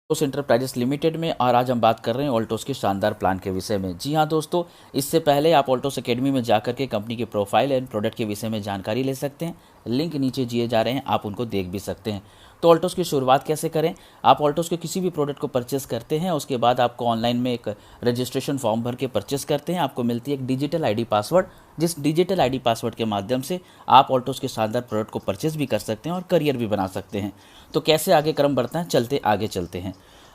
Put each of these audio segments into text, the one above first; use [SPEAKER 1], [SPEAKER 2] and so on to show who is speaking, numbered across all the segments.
[SPEAKER 1] Altos enterprises limited में। और आज हम बात कर रहे हैं ऑल्टोस के शानदार प्लान के विषय में। जी हाँ दोस्तों, इससे पहले आप ऑल्टोस एकेडमी में जाकर के कंपनी के प्रोफाइल एंड प्रोडक्ट के विषय में जानकारी ले सकते हैं। लिंक नीचे दिए जा रहे हैं, आप उनको देख भी सकते हैं। तो ऑल्टोस की शुरुआत कैसे करें? आप ऑल्टोस के किसी भी प्रोडक्ट को परचेस करते हैं, उसके बाद आपको ऑनलाइन में एक रजिस्ट्रेशन फॉर्म भर के परचेस करते हैं। आपको मिलती है एक डिजिटल आईडी पासवर्ड, जिस डिजिटल आईडी पासवर्ड के माध्यम से आप ऑल्टोस के शानदार प्रोडक्ट को परचेस भी कर सकते हैं और करियर भी बना सकते हैं। तो कैसे आगे क्रम बढ़ता है, चलते आगे चलते हैं।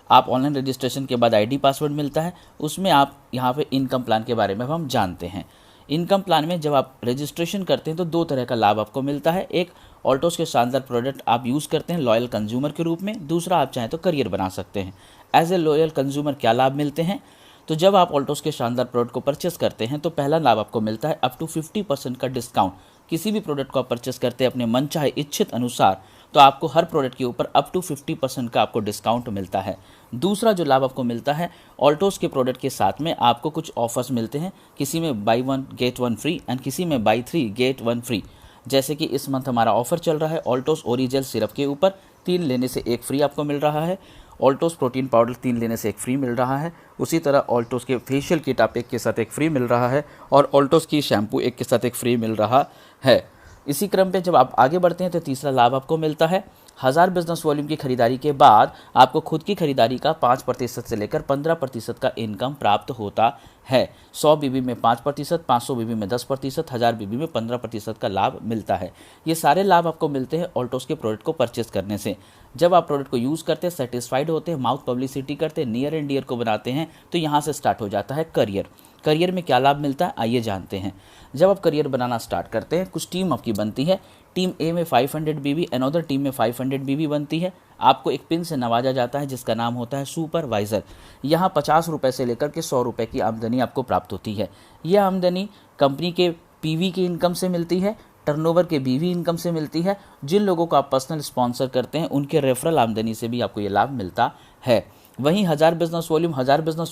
[SPEAKER 1] आप ऑनलाइन रजिस्ट्रेशन के बाद आईडी पासवर्ड मिलता है, उसमें आप यहाँ पे इनकम प्लान के बारे में हम जानते हैं। इनकम प्लान में जब आप रजिस्ट्रेशन करते हैं तो दो तरह का लाभ आपको मिलता है। एक, ऑल्टोस के शानदार प्रोडक्ट आप यूज़ करते हैं लॉयल कंज्यूमर के रूप में। दूसरा, आप चाहें तो करियर बना सकते हैं। एज ए लॉयल कंज्यूमर क्या लाभ मिलते हैं? तो जब आप ऑल्टोस के शानदार प्रोडक्ट को परचेस करते हैं तो पहला लाभ आपको मिलता है अप टू 50% का डिस्काउंट। किसी भी प्रोडक्ट को आप परचेस करते हैं अपने मन चाहे इच्छित अनुसार, तो आपको हर प्रोडक्ट के ऊपर अप टू 50% का आपको डिस्काउंट मिलता है। दूसरा जो लाभ आपको मिलता है, ऑल्टोस के प्रोडक्ट के साथ में आपको कुछ ऑफर्स मिलते हैं। किसी में बाई 1 गेट 1 फ्री एंड किसी में बाई 3 गेट 1 फ्री। जैसे कि इस मंथ हमारा ऑफर चल रहा है ऑल्टोस ओरिजिनल सिरप के ऊपर 3 लेने से 1 फ्री आपको मिल रहा है। ऑल्टोस प्रोटीन पाउडर 3 लेने से 1 फ्री मिल रहा है। उसी तरह ऑल्टोस के फेशियल किट आप एक के साथ 1 फ्री मिल रहा है और ऑल्टोस की शैम्पू एक के साथ 1 फ्री मिल रहा है। इसी क्रम पे जब आप आगे बढ़ते हैं तो तीसरा लाभ आपको मिलता है 1000 बिजनेस वॉल्यूम की खरीदारी के बाद आपको खुद की खरीदारी का 5% से लेकर 15% का इनकम प्राप्त होता है। 100 बीबी में 5%, 500 बीबी में 10%, 1000 बीबी में 15% का लाभ मिलता है। ये सारे लाभ आपको मिलते हैं ऑल्टोस के प्रोडक्ट को परचेस करने से। जब आप प्रोडक्ट को यूज़ करते हैं, सेटिस्फाइड होते हैं, माउथ पब्लिसिटी करते हैं, नियर एंड डियर को बनाते हैं, तो यहाँ से स्टार्ट हो जाता है करियर। करियर में क्या लाभ मिलता है, आइए जानते हैं। जब आप करियर बनाना स्टार्ट करते हैं, कुछ टीम आपकी बनती है। टीम ए में 500 बीबी, अनदर टीम में 500 बीबी बनती है। आपको एक पिन से नवाजा जाता है जिसका नाम होता है सुपरवाइज़र। यहाँ 50 रुपये से लेकर के 100 रुपये की आमदनी आपको प्राप्त होती है। यह आमदनी कंपनी के पीवी की इनकम से मिलती है, टर्नओवर के बीवी इनकम से मिलती है। जिन लोगों को आप पर्सनल स्पॉन्सर करते हैं उनके रेफरल आमदनी से भी आपको ये लाभ मिलता है। वहीं 1000 बिजनेस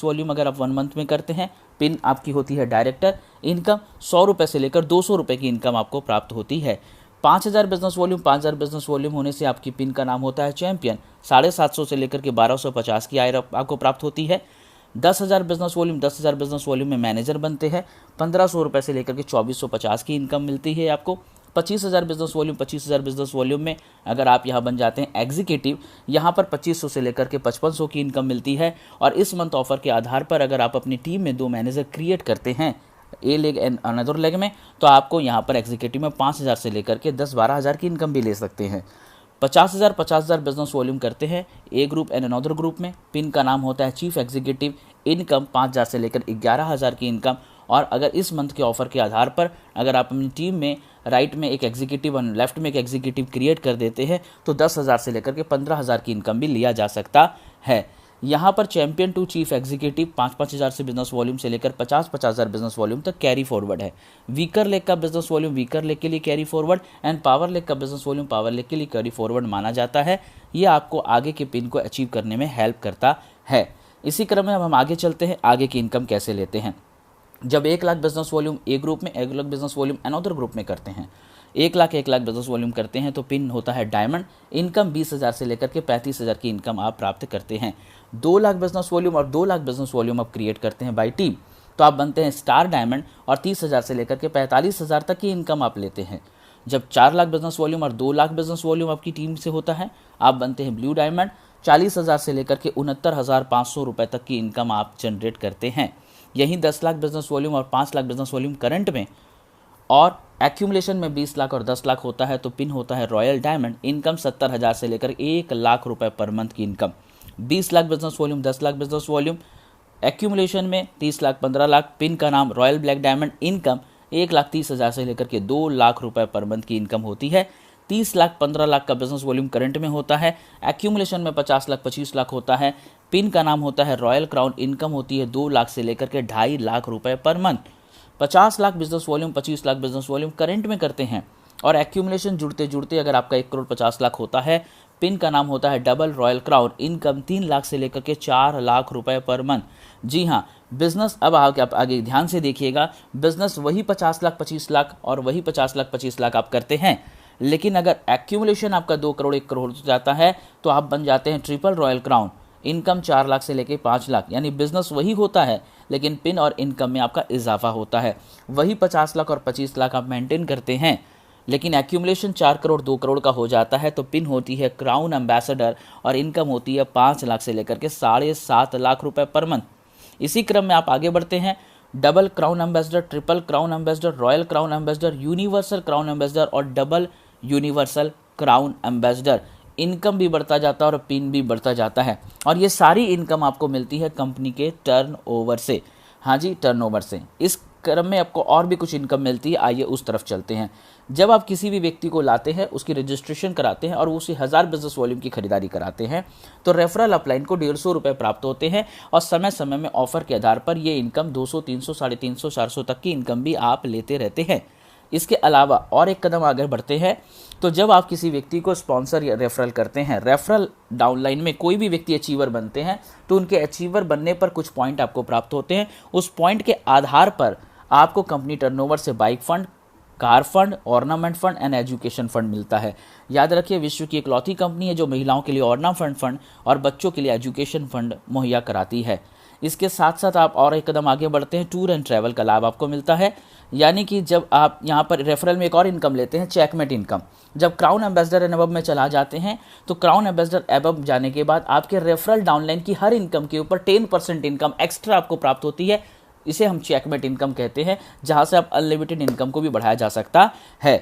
[SPEAKER 1] वॉल्यूम अगर आप 1 मंथ में करते हैं, पिन आपकी होती है डायरेक्टर। इनकम 100 रुपये से लेकर 200 रुपये की इनकम आपको प्राप्त होती है। 5000 बिजनेस वॉल्यूम होने से आपकी पिन का नाम होता है चैंपियन। 750 से लेकर के 1250 की आय आपको प्राप्त होती है। 10,000 बिजनेस वॉल्यूम में मैनेजर बनते हैं। 1500 रुपये से लेकर के 2450 की इनकम मिलती है आपको। 25,000 बिजनेस वॉल्यूम में अगर आप यहाँ बन जाते हैं एग्जीक्यूटिव, यहाँ पर 2500 से लेकर के 5500 की इनकम मिलती है। और इस मंथ ऑफर के आधार पर अगर आप अपनी टीम में 2 मैनेजर क्रिएट करते हैं, ए लेग एंड अनदर लेग में, तो आपको यहाँ पर एग्जीक्यूटिव में 5000 से लेकर के 10-12 हज़ार की इनकम भी ले सकते हैं। 50,000 बिजनेस वॉल्यूम करते हैं ए ग्रुप एंड अनदर ग्रुप में, पिन का नाम होता है चीफ एग्जीक्यूटिव। इनकम 5000 से लेकर 11,000 की इनकम। और अगर इस मंथ के ऑफर के आधार पर अगर आप अपनी टीम में राइट में एक एग्जीक्यूटिव और लेफ्ट में एक एग्जीक्यूटिव क्रिएट कर देते हैं तो 10,000 से लेकर के 15,000 की इनकम भी लिया जा सकता है। यहाँ पर चैंपियन टू चीफ एग्जीक्यूटिव 5,000 से बिजनेस वॉल्यूम से लेकर 50,000 बिजनेस वॉल्यूम तक कैरी फॉरवर्ड है। वीकर लेग का बिजनेस वॉल्यूम वीकर लेग के लिए carry forward and power leg का बिजनेस वॉल्यूम पावर लेग के लिए कैरी फॉरवर्ड माना जाता है। ये आपको आगे के पिन को अचीव करने में हेल्प करता है। इसी क्रम में अब हम आगे चलते हैं, आगे की इनकम कैसे लेते हैं। जब 1 लाख बिजनेस वॉल्यूम ए ग्रुप में, 1 lakh business volume another group में करते हैं, 1 लाख बिजनेस वॉल्यूम करते हैं तो पिन होता है डायमंड। इनकम 20,000 से लेकर के 35,000 की इनकम आप प्राप्त करते हैं। 2 लाख बिजनेस वॉल्यूम और 2 लाख बिजनेस वॉल्यूम आप क्रिएट करते हैं बाई टीम, तो आप बनते हैं स्टार डायमंड और 30,000 से लेकर के 45,000 तक की इनकम आप लेते हैं। जब 4 लाख बिजनेस वॉल्यूम और 2 लाख बिजनेस वॉल्यूम आपकी टीम से होता है, आप बनते हैं ब्लू डायमंड। 40,000 से लेकर के 69,500 रुपये तक की इनकम आप जनरेट करते हैं। यहीं 10 लाख बिजनेस वॉल्यूम और 5 लाख बिजनेस वॉल्यूम करंट में और एक्यूमुलेशन में 20 लाख और 10 लाख होता है तो पिन होता है रॉयल डायमंड। इनकम 70,000 से लेकर 1 लाख रुपए पर मंथ की income. 20 lakh business volume, 10 lakh business volume, accumulation में 30 लाख, 15 लाख, पिन का नाम रॉयल ब्लैक डायमंड। इनकम 1,30,000 से लेकर के 2 लाख रुपए पर मंथ की इनकम होती है। 30 लाख, 15 लाख का बिजनेस वॉल्यूम करंट में होता है। एक्यूमुलेशन में 50 लाख, 25 लाख होता है। पिन का नाम होता है रॉयल क्राउन। इनकम होती है 2 लाख से लेकर के 2.5 लाख रुपए per month. 50 lakh business volume, 25 lakh business volume current में करते हैं और एक्यूमुलेशन जुड़ते जुड़ते अगर आपका 1 करोड़ 50 लाख होता है, पिन का नाम होता है double royal crown. Income 3 lakh से लेकर के 4 लाख रुपए पर मंथ। जी हाँ, बिजनेस अब आप आगे ध्यान से देखिएगा, बिजनेस वही 50 लाख 25 लाख और वही 50 लाख 25 लाख आप करते हैं, लेकिन अगर एक्यूमुलेशन आपका 2 करोड़ 1 करोड़ हो जाता है तो आप बन जाते हैं triple royal crown. Income 4 lakh से लेके 5 लाख, यानी बिजनेस वही होता है लेकिन पिन और इनकम में आपका इजाफा होता है। वही 50 लाख और 25 लाख आप मेंटेन करते हैं लेकिन एक्यूमुलेशन 4 करोड़ 2 करोड़ का हो जाता है तो पिन होती है क्राउन एम्बेसडर और इनकम होती है 5 लाख से लेकर के 7.5 लाख रुपए पर मंथ। इसी क्रम में आप आगे बढ़ते हैं, double crown ambassador, triple crown ambassador, royal crown ambassador, universal crown ambassador और double universal crown ambassador. Income भी बढ़ता जाता है और पिन भी बढ़ता जाता है और ये सारी इनकम आपको मिलती है कंपनी के टर्नओवर से। हाँ जी, टर्नओवर से। इस क्रम में आपको और भी कुछ इनकम मिलती है, आइए उस तरफ चलते हैं। जब आप किसी भी व्यक्ति को लाते हैं, उसकी रजिस्ट्रेशन कराते हैं और उसे 1000 बिजनेस वॉल्यूम की खरीदारी कराते हैं तो रेफरल अपलाइन को 150 रुपये प्राप्त होते हैं और समय समय में ऑफर के आधार पर ये इनकम 200, 300, 350, 400 तक की इनकम भी आप लेते रहते हैं। इसके अलावा और एक कदम आगे बढ़ते हैं, तो जब आप किसी व्यक्ति को स्पॉन्सर या रेफरल करते हैं, रेफरल डाउनलाइन में कोई भी व्यक्ति अचीवर बनते हैं तो उनके अचीवर बनने पर कुछ पॉइंट आपको प्राप्त होते हैं। उस पॉइंट के आधार पर आपको कंपनी टर्नओवर से bike fund, car fund, ornament fund and education fund मिलता है। याद रखिए, विश्व की इकलौती कंपनी है जो महिलाओं के लिए ऑर्नामेंट फंड और बच्चों के लिए एजुकेशन फंड मुहैया कराती है। इसके साथ साथ आप और एक कदम आगे बढ़ते हैं, टूर एंड ट्रैवल का लाभ आपको मिलता है। यानी कि जब आप यहाँ पर रेफरल में एक और इनकम लेते हैं, चेकमेट इनकम। जब क्राउन एम्बेसडर एंड अबव में चला जाते हैं तो क्राउन एम्बेसडर अबव जाने के बाद आपके रेफरल डाउनलाइन की हर इनकम के ऊपर 10% इनकम एक्स्ट्रा आपको प्राप्त होती है। इसे हम चेकमेट इनकम कहते हैं, जहाँ से आप अनलिमिटेड इनकम को भी बढ़ाया जा सकता है।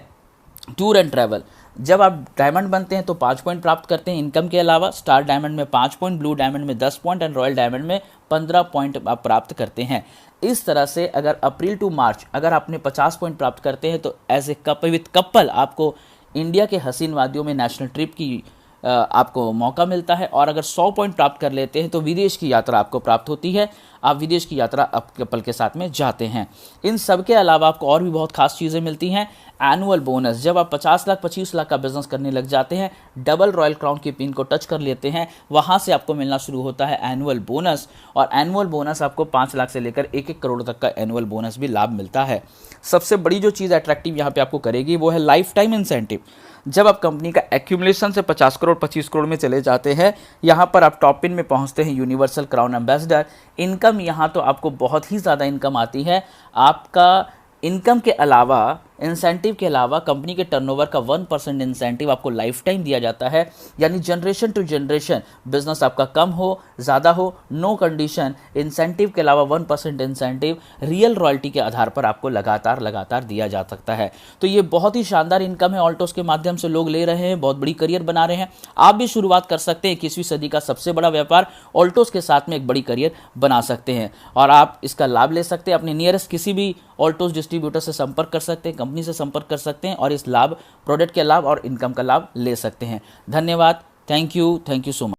[SPEAKER 1] टूर एंड ट्रैवल, जब आप डायमंड बनते हैं तो 5 पॉइंट प्राप्त करते हैं इनकम के अलावा। स्टार डायमंड में 5 पॉइंट, ब्लू डायमंड में 10 पॉइंट एंड रॉयल डायमंड में 15 पॉइंट आप प्राप्त करते हैं। इस तरह से अगर अप्रैल टू मार्च अगर आपने 50 पॉइंट प्राप्त करते हैं तो as a couple with couple आपको इंडिया के हसीन वादियों में नेशनल ट्रिप की आपको मौका मिलता है। और अगर 100 पॉइंट प्राप्त कर लेते हैं तो विदेश की यात्रा आपको प्राप्त होती है। आप विदेश की यात्रा अब कपल के साथ में जाते हैं। इन सब के अलावा आपको और भी बहुत खास चीज़ें मिलती हैं। एनुअल बोनस, जब आप 50 लाख 25 लाख का बिजनेस करने लग जाते हैं, डबल रॉयल क्राउन की पिन को टच कर लेते हैं, वहाँ से आपको मिलना शुरू होता है एनुअल बोनस। और एनुअल बोनस आपको 5 लाख से लेकर 1-1 करोड़ तक का एनुअल बोनस भी लाभ मिलता है। सबसे बड़ी जो चीज़ अट्रैक्टिव यहाँ पे आपको करेगी वो है लाइफ टाइम इंसेंटिव। जब आप कंपनी का एक्यूमुलेशन से 50 करोड़ 25 करोड़ में चले जाते हैं, यहाँ पर आप टॉप पिन में पहुँचते हैं यूनिवर्सल क्राउन एम्बेसडर। इनकम यहाँ तो आपको बहुत ही ज़्यादा इनकम आती है। आपका इनकम के अलावा, इंसेंटिव के अलावा कंपनी के टर्नओवर का 1% इंसेंटिव आपको लाइफ टाइम दिया जाता है। यानी जनरेशन टू जनरेशन बिजनेस आपका कम हो ज़्यादा हो, नो कंडीशन, इंसेंटिव के अलावा 1% इंसेंटिव रियल रॉयल्टी के आधार पर आपको लगातार दिया जा सकता है। तो ये बहुत ही शानदार इनकम है, ऑल्टोस के माध्यम से लोग ले रहे हैं, बहुत बड़ी करियर बना रहे हैं। आप भी शुरुआत कर सकते हैं। 21वीं सदी का सबसे बड़ा व्यापार ऑल्टोस के साथ में एक बड़ी करियर बना सकते हैं और आप इसका लाभ ले सकते हैं। अपने नियरेस्ट किसी भी ऑल्टोस डिस्ट्रीब्यूटर से संपर्क कर सकते हैं, कंपनी से संपर्क कर सकते हैं और इस लाभ, प्रोडक्ट के लाभ और इनकम का लाभ ले सकते हैं। धन्यवाद, थैंक यू सो मच।